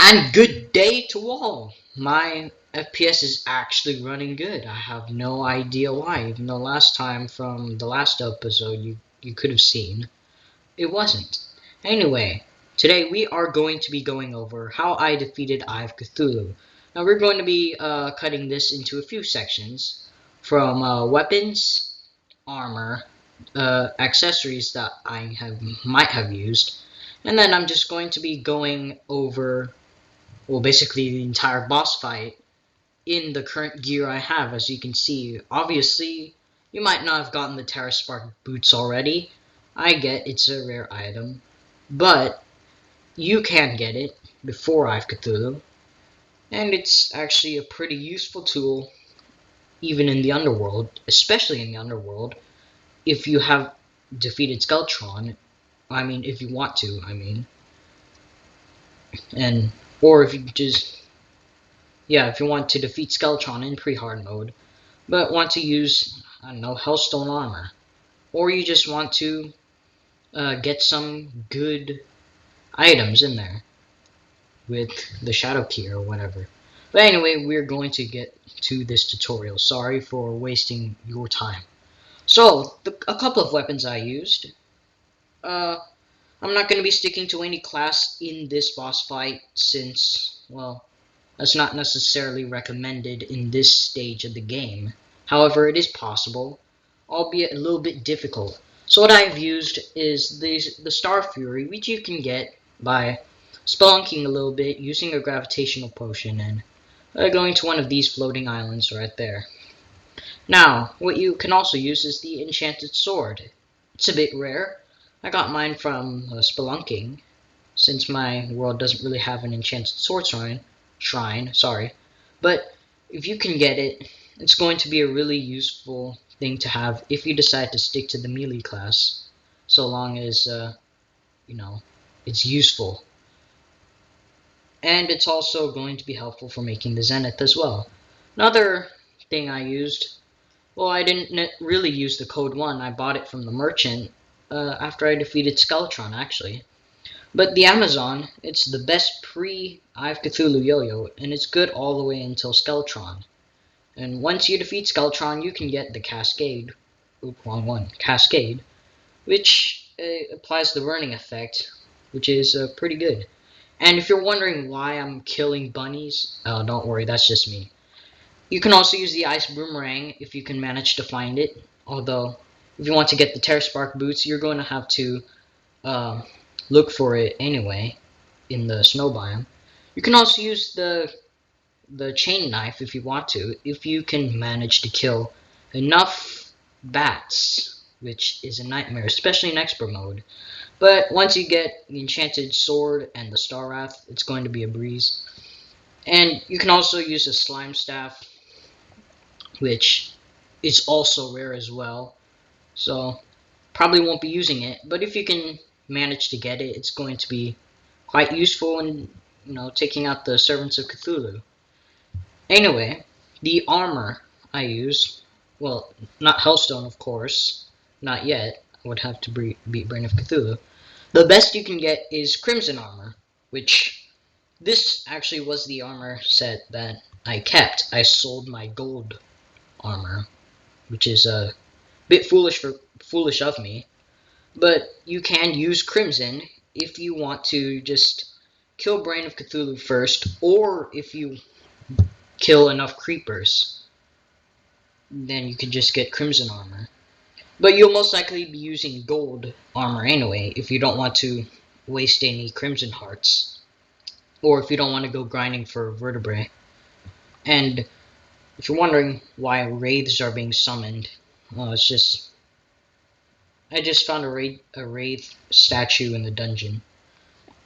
And good day to all. My FPS is actually running good. I have no idea why, even though last time from the last episode you could have seen, it wasn't. Anyway, today we are going to be going over how I defeated Eye of Cthulhu. Now we're going to be cutting this into a few sections, from weapons, armor, accessories that might have used, and then I'm just going to be going over, well, basically the entire boss fight in the current gear I have. As you can see, obviously you might not have gotten the Terra Spark boots already. I get it's a rare item, but you can get it before Eye of Cthulhu, and it's actually a pretty useful tool even in the underworld, especially in the underworld, if you have defeated Skeletron. I mean, if you want to, and or if you just, yeah, if you want to defeat Skeletron in pre-hard mode, but want to use, I don't know, Hellstone armor, or you just want to get some good items in there with the Shadow Key or whatever. But anyway, we're going to get to this tutorial. Sorry for wasting your time. So, a couple of weapons I used. I'm not going to be sticking to any class in this boss fight since, well, that's not necessarily recommended in this stage of the game. However, it is possible, albeit a little bit difficult. So what I've used is the Star Fury, which you can get by spelunking a little bit, using a gravitational potion, and going to one of these floating islands right there. Now, what you can also use is the Enchanted Sword. It's a bit rare. I got mine from spelunking, since my world doesn't really have an Enchanted Sword shrine, sorry. But if you can get it, it's going to be a really useful thing to have if you decide to stick to the melee class, so long as, you know, it's useful. And it's also going to be helpful for making the Zenith as well. Another thing I used, well, I didn't really use the code 1, I bought it from the merchant after I defeated Skeletron, actually. But the Amazon, it's the best pre-Eye of Cthulhu yo-yo, and it's good all the way until Skeletron. And once you defeat Skeletron, you can get the Cascade. Oop, wrong one. Cascade, which applies the burning effect, which is pretty good. And if you're wondering why I'm killing bunnies, don't worry, that's just me. You can also use the Ice Boomerang if you can manage to find it. Although, if you want to get the Terra Spark boots, you're going to have to look for it anyway in the snow biome. You can also use the chain knife if you want to, if you can manage to kill enough bats, which is a nightmare, especially in expert mode. But once you get the Enchanted Sword and the Star Wrath, it's going to be a breeze. And you can also use a Slime Staff, which is also rare as well. So probably won't be using it, but if you can manage to get it, it's going to be quite useful in, taking out the Servants of Cthulhu. Anyway, the armor I use, well, not Hellstone, of course, not yet. I would have to beat Brain of Cthulhu. The best you can get is Crimson armor, which this actually was the armor set that I kept. I sold my gold armor, which is a bit foolish of me. But you can use Crimson if you want to just kill Brain of Cthulhu first, or if you kill enough creepers, then you can just get Crimson armor. But you'll most likely be using gold armor anyway, if you don't want to waste any Crimson hearts, or if you don't want to go grinding for vertebrae. And if you're wondering why wraiths are being summoned, well, it's just, I just found a wraith statue in the dungeon.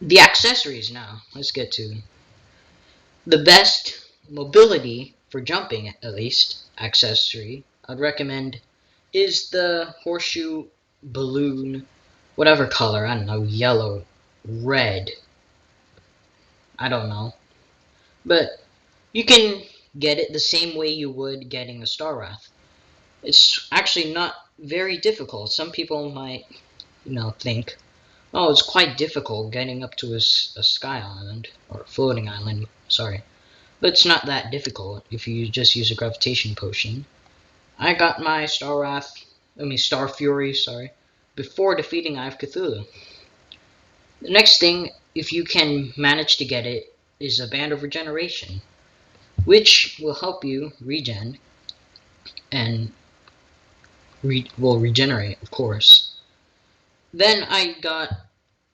The accessories now, let's get to the best mobility for jumping, at least, accessory I'd recommend is the horseshoe balloon, whatever color, I don't know, yellow, red, I don't know. But you can get it the same way you would getting a Star Wrath. It's actually not very difficult. Some people might, think, Oh, it's quite difficult getting up to a sky island, or floating island, sorry. But it's not that difficult if you just use a gravitation potion. I got my Star Fury, sorry, before defeating Eye of Cthulhu. The next thing, if you can manage to get it, is a Band of Regeneration, which will help you regen and will regenerate, of course. Then I got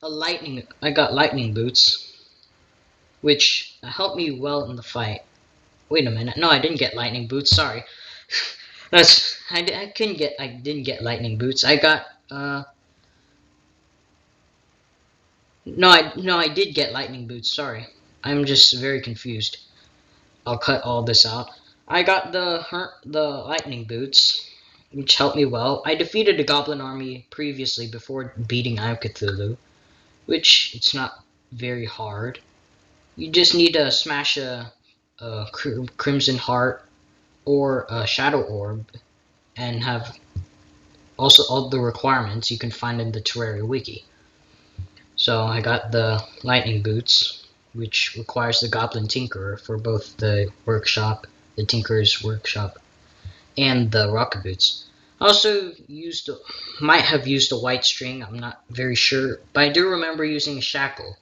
lightning boots, which helped me well in the fight. Wait a minute, no, I didn't get lightning boots. Sorry, I didn't get lightning boots. I got no, I did get lightning boots. Sorry, I'm just very confused. I'll cut all this out. I got the lightning boots, which helped me well. I defeated a goblin army previously before beating Eye of Cthulhu, which it's not very hard. You just need to smash a Crimson Heart or a Shadow Orb, and have also all the requirements you can find in the Terraria wiki. So I got the lightning boots, which requires the Goblin Tinkerer for both the workshop, the Tinkerer's workshop, and the rocket boots. I also might have used a white string, I'm not very sure, but I do remember using a shackle.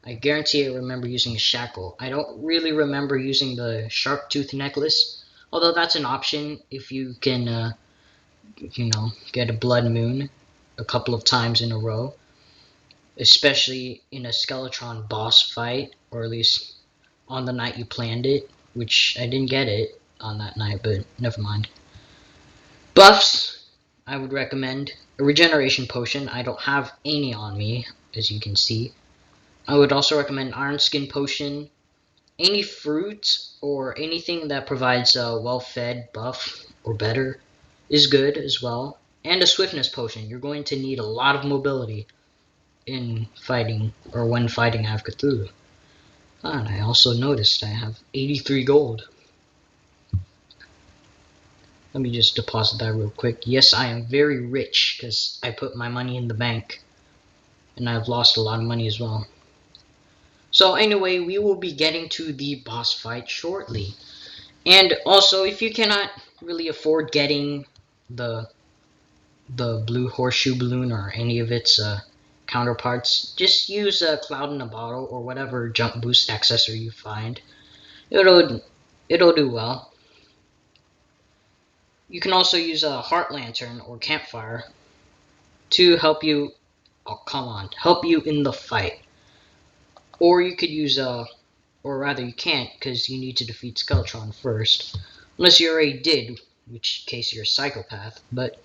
I guarantee I remember using a shackle. I don't really remember using the sharp tooth necklace, although that's an option if you can, get a blood moon a couple of times in a row, especially in a Skeletron boss fight, or at least on the night you planned it, which I didn't get it on that night, but never mind. Buffs, I would recommend a regeneration potion. I don't have any on me, as you can see. I would also recommend Iron Skin Potion. Any fruit or anything that provides a well-fed buff or better is good as well. And a Swiftness Potion. You're going to need a lot of mobility in fighting, or when fighting Eye of Cthulhu. And I also noticed I have 83 gold. Let me just deposit that real quick. Yes, I am very rich because I put my money in the bank. And I've lost a lot of money as well. So anyway, we will be getting to the boss fight shortly. And also, if you cannot really afford getting the blue horseshoe balloon or any of its counterparts, just use a cloud in a bottle or whatever jump boost accessory you find. It'll do well. You can also use a heart lantern or campfire to help you. Oh, come on, help you in the fight. Or you could use or rather you can't, because you need to defeat Skeletron first, unless you already did, in which case you're a psychopath. But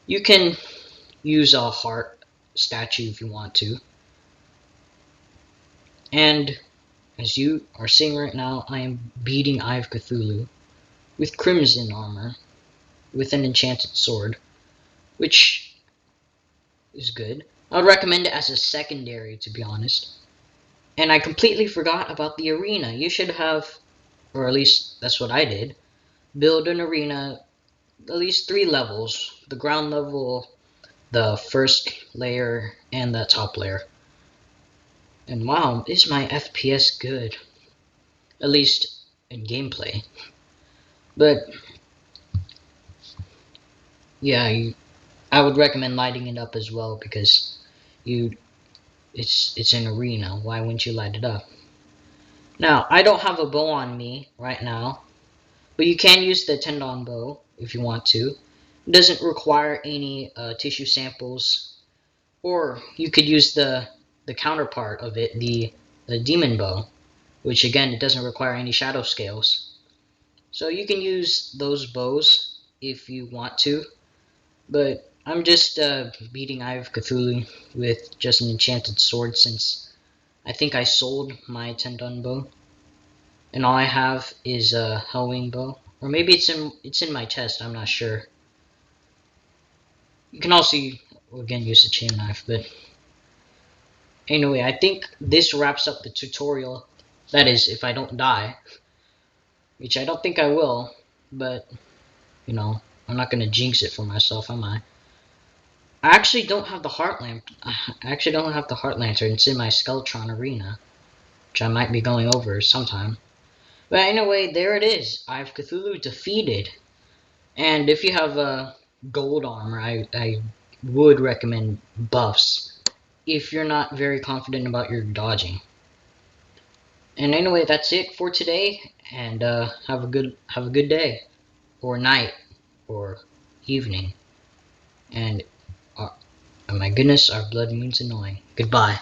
you can use a heart statue if you want to. And as you are seeing right now, I am beating Eye of Cthulhu with crimson armor, with an enchanted sword, which is good. I would recommend it as a secondary, to be honest. And I completely forgot about the arena. You should have, or at least that's what I did, build an arena at least 3 levels. The ground level, the first layer, and the top layer. And wow, is my FPS good? At least in gameplay. But yeah, I would recommend lighting it up as well, because it's an arena. Why wouldn't you light it up? Now, I don't have a bow on me right now, but you can use the tendon bow if you want to. It doesn't require any tissue samples, or you could use the counterpart of it, the demon bow, which again, it doesn't require any shadow scales. So you can use those bows if you want to, but I'm just beating Eye of Cthulhu with just an enchanted sword, since I think I sold my tendon bow, and all I have is a Hellwing bow, or maybe it's in my chest. I'm not sure. You can also again use a chain knife, but anyway, I think this wraps up the tutorial. That is, if I don't die, which I don't think I will, but I'm not gonna jinx it for myself, am I? I actually don't have the heart lamp. I actually don't have the heart lantern. It's in my Skeletron arena, which I might be going over sometime. But anyway, there it is. I've Cthulhu defeated. And if you have gold armor, I would recommend buffs if you're not very confident about your dodging. And anyway, that's it for today. And have a good day, or night, or evening. And oh my goodness, our blood moon's annoying. Goodbye.